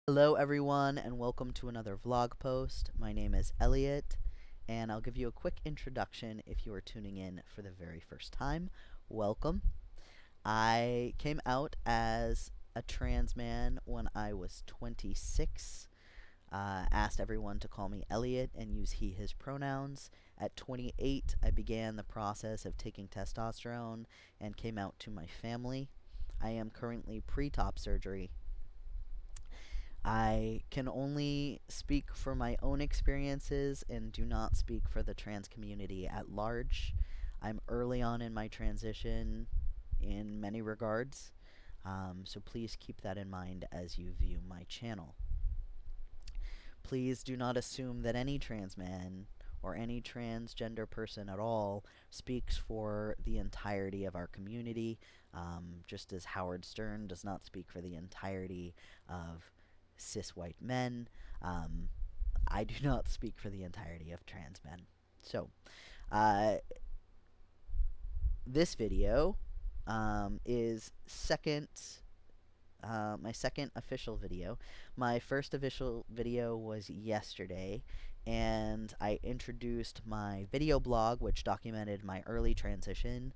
Hello, everyone, and welcome to another vlog post. My name is Elliot, and I'll give you a quick introduction if you are tuning in for the very first time. Welcome. I came out as a trans man when I was 26. Asked everyone to call me Elliot and use he, his pronouns. At 28, I began the process of taking testosterone and came out to my family. I am currently pre-top surgery. I can only speak for my own experiences and do not speak for the trans community at large. I'm early on in my transition in many regards, so please keep that in mind as you view my channel. Please do not assume that any trans man or any transgender person at all speaks for the entirety of our community, just as Howard Stern does not speak for the entirety of cis white men. Um, I do not speak for the entirety of trans men. So, uh, this video is my second official video. My first official video was yesterday, and I introduced my video blog, which documented my early transition,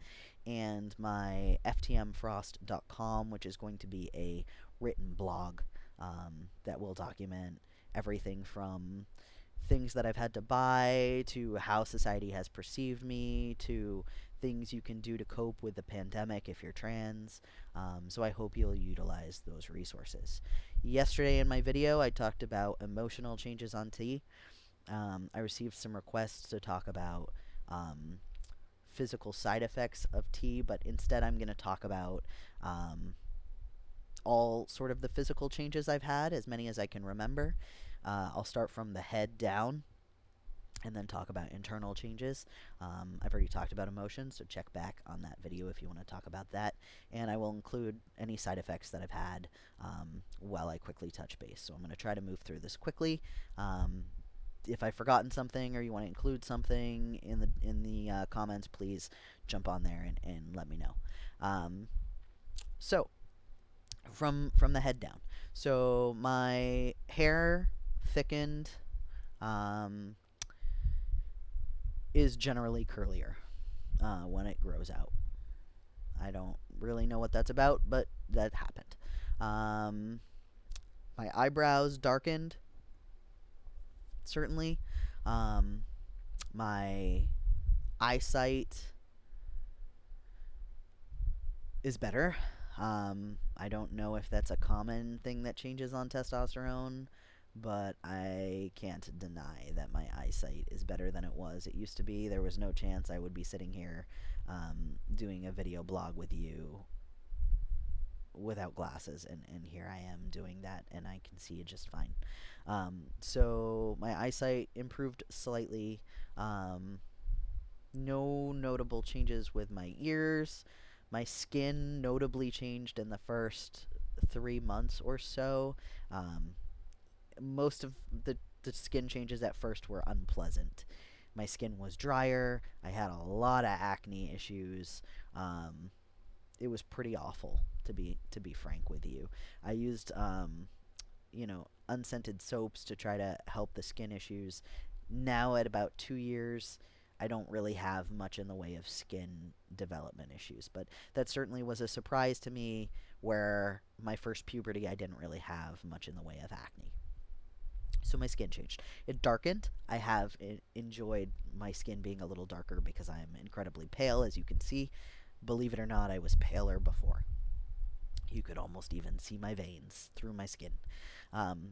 and my ftmfrost.com, which is going to be a written blog that will document everything from things that I've had to buy to how society has perceived me to things you can do to cope with the pandemic if you're trans. So I hope you'll utilize those resources. Yesterday in my video, I talked about emotional changes on tea. I received some requests to talk about physical side effects of tea, but instead I'm going to talk about all sort of the physical changes I've had, as many as I can remember. I'll start from the head down and then talk about internal changes. I've already talked about emotions, so check back on that video if you want to talk about that. And I will include any side effects that I've had while I quickly touch base. So I'm going to try to move through this quickly. If I've forgotten something or you want to include something in the comments, please jump on there and let me know. So from the head down. So my hair thickened is generally curlier when it grows out. I don't really know what that's about, but that happened. My eyebrows darkened, certainly. My eyesight is better. I don't know if that's a common thing that changes on testosterone, but I can't deny that my eyesight is better than it was. It used to be. There was no chance I would be sitting here doing a video blog with you without glasses, and here I am doing that, and I can see it just fine. So my eyesight improved slightly. No notable changes with my ears. My skin notably changed in the first 3 months or so. Most of the skin changes at first were unpleasant. My skin was drier. I had a lot of acne issues. It was pretty awful, to be frank with you. I used unscented soaps to try to help the skin issues. Now at about 2 years, I don't really have much in the way of skin development issues, but that certainly was a surprise to me, where my first puberty I didn't really have much in the way of acne. So my skin changed. It darkened. I have enjoyed my skin being a little darker because I am incredibly pale, as you can see. Believe it or not, I was paler before. You could almost even see my veins through my skin.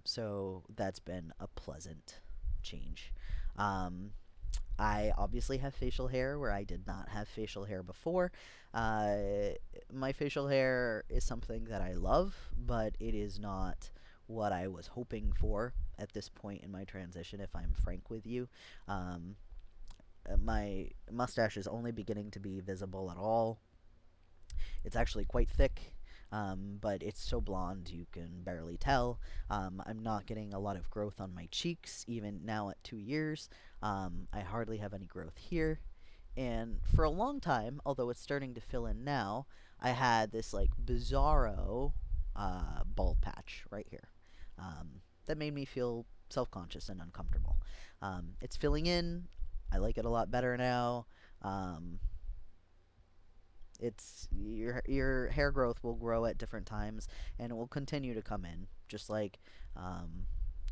So that's been a pleasant change. I obviously have facial hair where I did not have facial hair before. My facial hair is something that I love, but it is not what I was hoping for at this point in my transition, if I'm frank with you. My mustache is only beginning to be visible at all. It's actually quite thick, but it's so blonde you can barely tell. I'm not getting a lot of growth on my cheeks, even now at 2 years. I hardly have any growth here. And for a long time, although it's starting to fill in now, I had this like bizarro bald patch right here. that made me feel self conscious and uncomfortable. It's filling in. I like it a lot better now. Um, it's your hair growth will grow at different times, and it will continue to come in, just like um,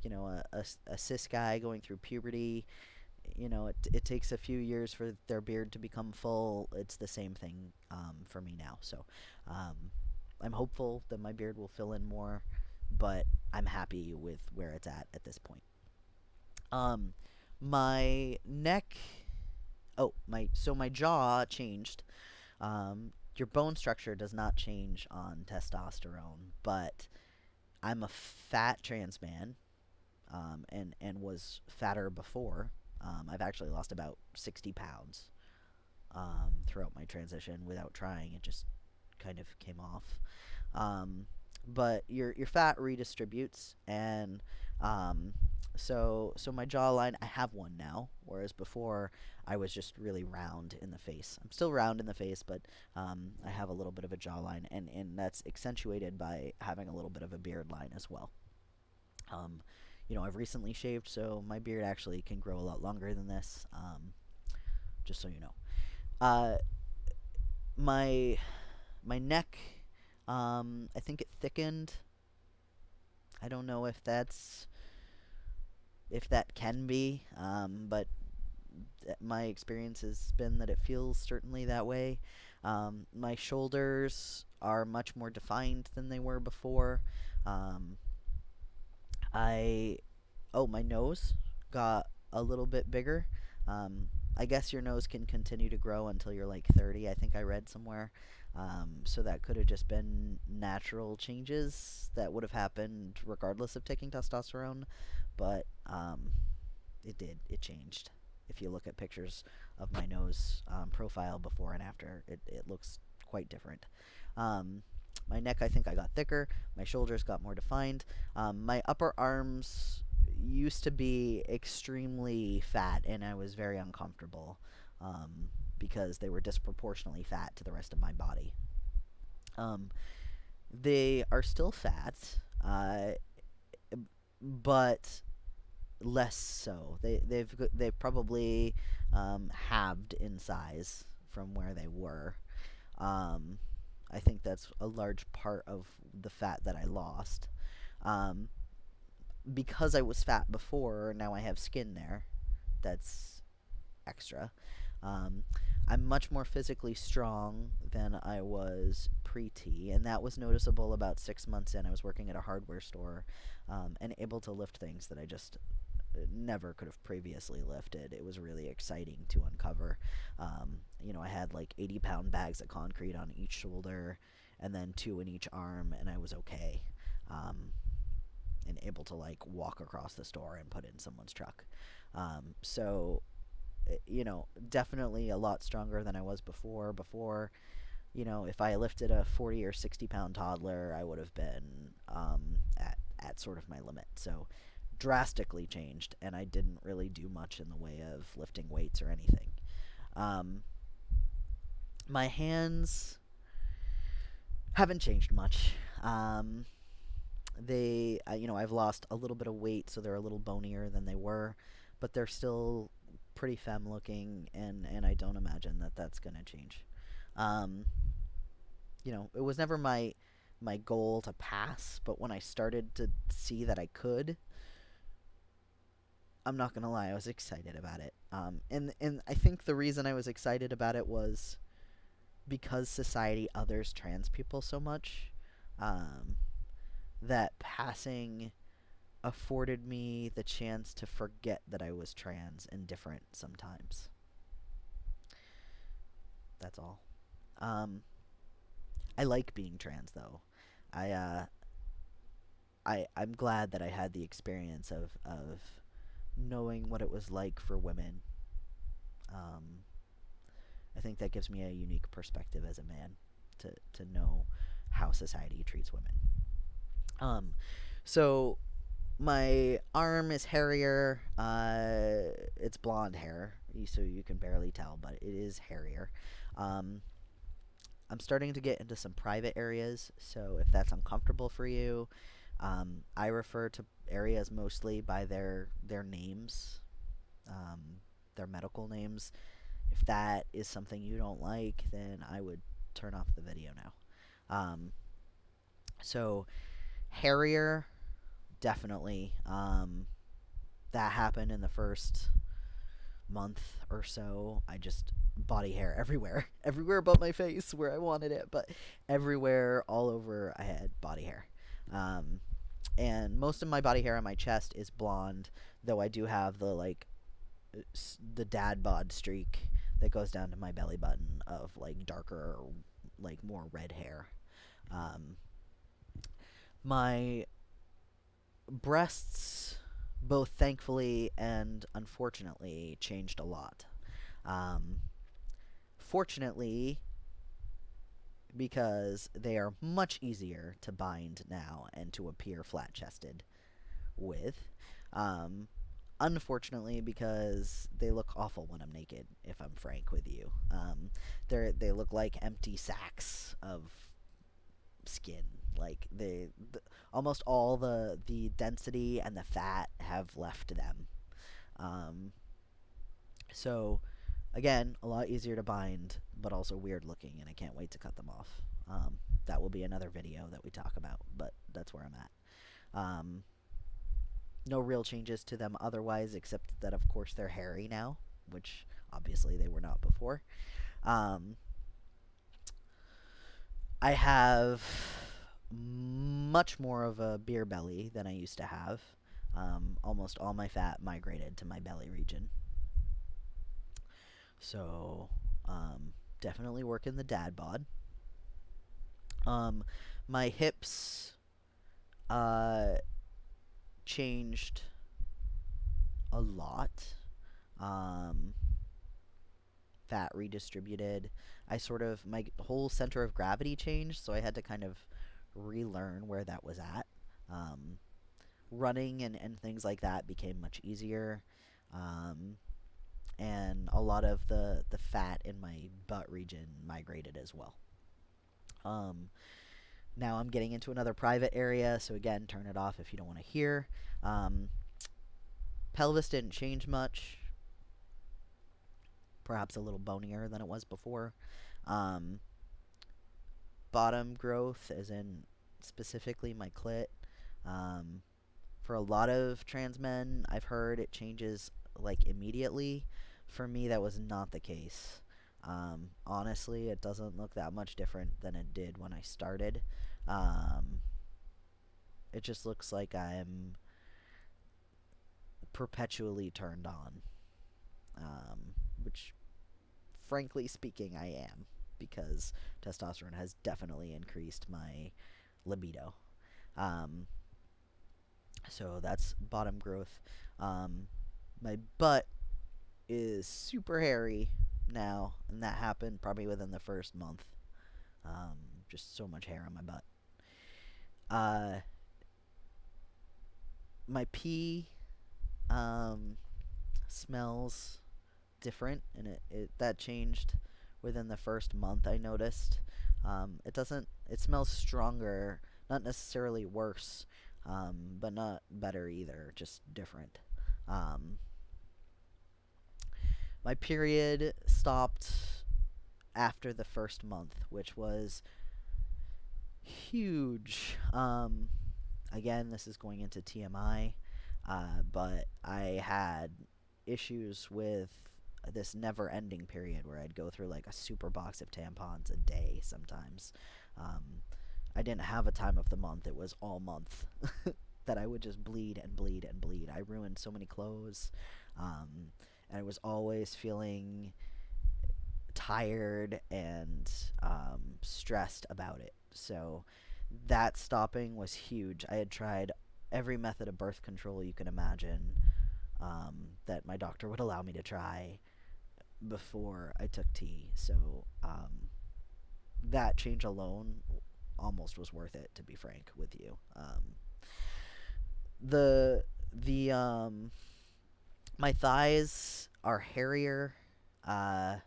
a cis guy going through puberty. It takes a few years for their beard to become full. It's the same thing for me now. So um, I'm hopeful that my beard will fill in more, but I'm happy with where it's at this point. Um, my neck. Oh, my jaw changed. Your bone structure does not change on testosterone, but I'm a fat trans man, and was fatter before. I've actually lost about 60 pounds throughout my transition without trying. It just kind of came off. Um, but your fat redistributes, and um, so my jawline, I have one now, whereas before I was just really round in the face. I'm still round in the face, but I have a little bit of a jawline, and that's accentuated by having a little bit of a beard line as well. Um, I've recently shaved, so my beard actually can grow a lot longer than this. Just so you know. Uh, my my neck, I think it thickened. I don't know if that can be, but my experience has been that it feels certainly that way. My shoulders are much more defined than they were before. Um, I my nose got a little bit bigger. I guess your nose can continue to grow until you're like 30. I think I read somewhere. So that could have just been natural changes that would have happened regardless of taking testosterone, but it did. It changed. If you look at pictures of my nose profile before and after, it looks quite different. Um, my neck, I think I got thicker. My shoulders got more defined. My upper arms used to be extremely fat, and I was very uncomfortable because they were disproportionately fat to the rest of my body. Um, they are still fat, but less so. They've probably halved in size from where they were. Um, I think that's a large part of the fat that I lost. Um, because I was fat before, now I have skin there. That's extra. Um, I'm much more physically strong than I was pre-T, and that was noticeable about 6 months in. I was working at a hardware store and able to lift things that I just never could have previously lifted. It was really exciting to uncover. I had like 80-pound bags of concrete on each shoulder and then two in each arm, and I was okay. Um, and able to like walk across the store and put in someone's truck. So, definitely a lot stronger than I was before. Before, if I lifted a 40 or 60-pound toddler, I would have been at sort of my limit. So, drastically changed, and I didn't really do much in the way of lifting weights or anything. Um, my hands haven't changed much. I've lost a little bit of weight, so they're a little bonier than they were, but they're still pretty femme looking, and I don't imagine that that's gonna change. Um, it was never my goal to pass, but when I started to see that I could, I'm not gonna lie, I was excited about it. And I think the reason I was excited about it was because society others trans people so much. Um, that passing afforded me the chance to forget that I was trans and different sometimes. That's all. Um, I like being trans though. I I'm glad that I had the experience of knowing what it was like for women. Um, I think that gives me a unique perspective as a man to know how society treats women. Um, so my arm is hairier. It's blonde hair, so you can barely tell, but it is hairier. Um, I'm starting to get into some private areas, so if that's uncomfortable for you, I refer to areas mostly by their names, um, their medical names. If that is something you don't like, then I would turn off the video now. So Harrier, definitely. That happened in the first month or so. I just body hair everywhere, everywhere but my face where I wanted it, but everywhere, all over, I had body hair. Um, and most of my body hair on my chest is blonde, though I do have the like the dad bod streak that goes down to my belly button of like darker, like more red hair. Um, my breasts, both thankfully and unfortunately, changed a lot. Um, Fortunately, because they are much easier to bind now and to appear flat chested with. Um, Unfortunately, because they look awful when I'm naked, if I'm frank with you. They look like empty sacks of skin. Like almost all the density and the fat have left them. Um, so again, a lot easier to bind, but also weird looking, and I can't wait to cut them off. That will be another video that we talk about, but that's where I'm at. No real changes to them otherwise, except that of course they're hairy now, which obviously they were not before. Um, I have much more of a beer belly than I used to have. Almost all my fat migrated to my belly region. So, definitely working the dad bod. Um, my hips uh, changed a lot. Um, Fat redistributed. My whole center of gravity changed, so I had to kind of relearn where that was at. Um, Running and things like that became much easier. Um, and a lot of the fat in my butt region migrated as well. Um, Now I'm getting into another private area, so again, turn it off if you don't want to hear. Um, Pelvis didn't change much. Perhaps a little bonier than it was before. Um, Bottom growth, as in specifically my clit. Um, for a lot of trans men, I've heard it changes like immediately. For me, that was not the case. Honestly, it doesn't look that much different than it did when I started. Um, it just looks like I'm perpetually turned on, which, frankly speaking, I am because testosterone has definitely increased my libido. Um, so that's bottom growth. My butt is super hairy now, and that happened probably within the first month. Just so much hair on my butt. Uh, my pee smells different, and that changed within the first month. I noticed. It doesn't. It smells stronger, not necessarily worse, but not better either. Just different. Um, my period stopped after the first month, which was huge. Again, this is going into TMI, but I had issues with this never-ending period where I'd go through like a super box of tampons a day sometimes. I didn't have a time of the month; it was all month that I would just bleed and bleed and bleed. I ruined so many clothes, and I was always feeling tired and stressed about it. So that stopping was huge. I had tried every method of birth control you can imagine that my doctor would allow me to try before I took T. So that change alone almost was worth it, to be frank with you. The my thighs are hairier. Uh,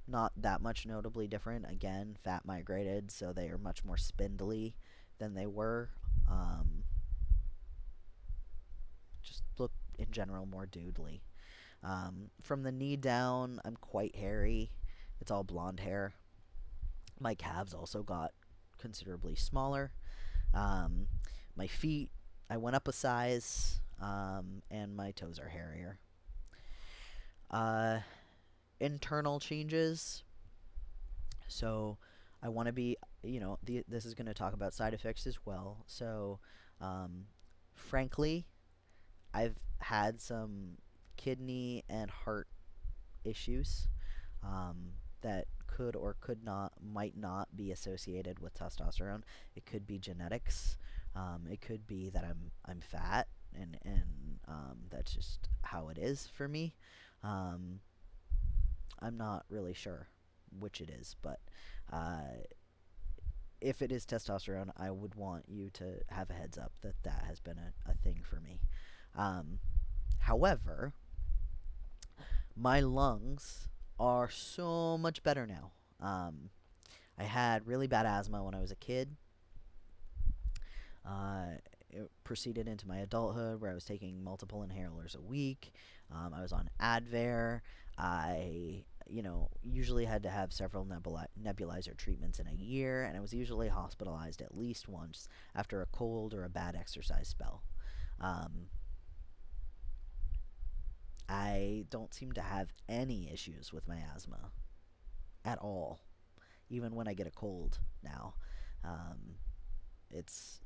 Not that much notably different. Again, fat migrated, so they are much more spindly than they were. Um, just look in general more dudely. From the knee down, I'm quite hairy. It's all blonde hair. My calves also got considerably smaller. Um, my feet, I went up a size, and my toes are hairier. Uh, Internal changes. So I want to be, this is going to talk about side effects as well. So, um, frankly, I've had some kidney and heart issues, that could or could not, might not be associated with testosterone. It could be genetics. It could be that I'm fat, and that's just how it is for me. Um, I'm not really sure which it is, but uh, if it is testosterone, I would want you to have a heads up that that has been a thing for me. Um, However, my lungs are so much better now. I had really bad asthma when I was a kid. It proceeded into my adulthood where I was taking multiple inhalers a week. I was on Advair. I, usually had to have several nebulizer treatments in a year, and I was usually hospitalized at least once after a cold or a bad exercise spell. Um, I don't seem to have any issues with my asthma at all, even when I get a cold now. Um, it's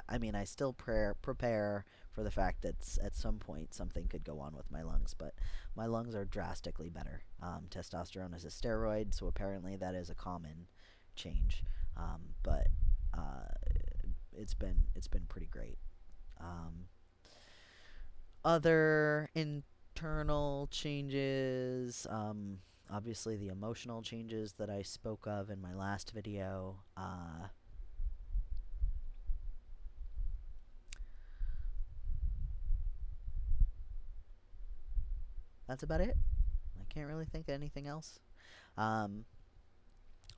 I mean, I still prepare for the fact that at some point something could go on with my lungs, but my lungs are drastically better. Testosterone is a steroid, so apparently that is a common change. But uh, it's been pretty great. Um, Other internal changes, obviously the emotional changes that I spoke of in my last video. That's about it. I can't really think of anything else. Um,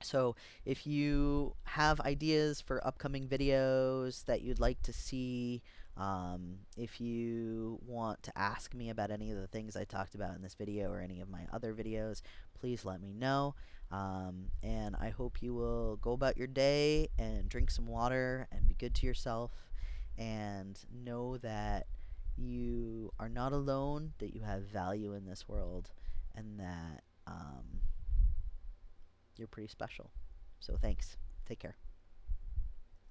So, if you have ideas for upcoming videos that you'd like to see, if you want to ask me about any of the things I talked about in this video or any of my other videos, please let me know. And I hope you will go about your day and drink some water and be good to yourself and know that you are not alone, that you have value in this world, and that you're pretty special. So thanks. Take care.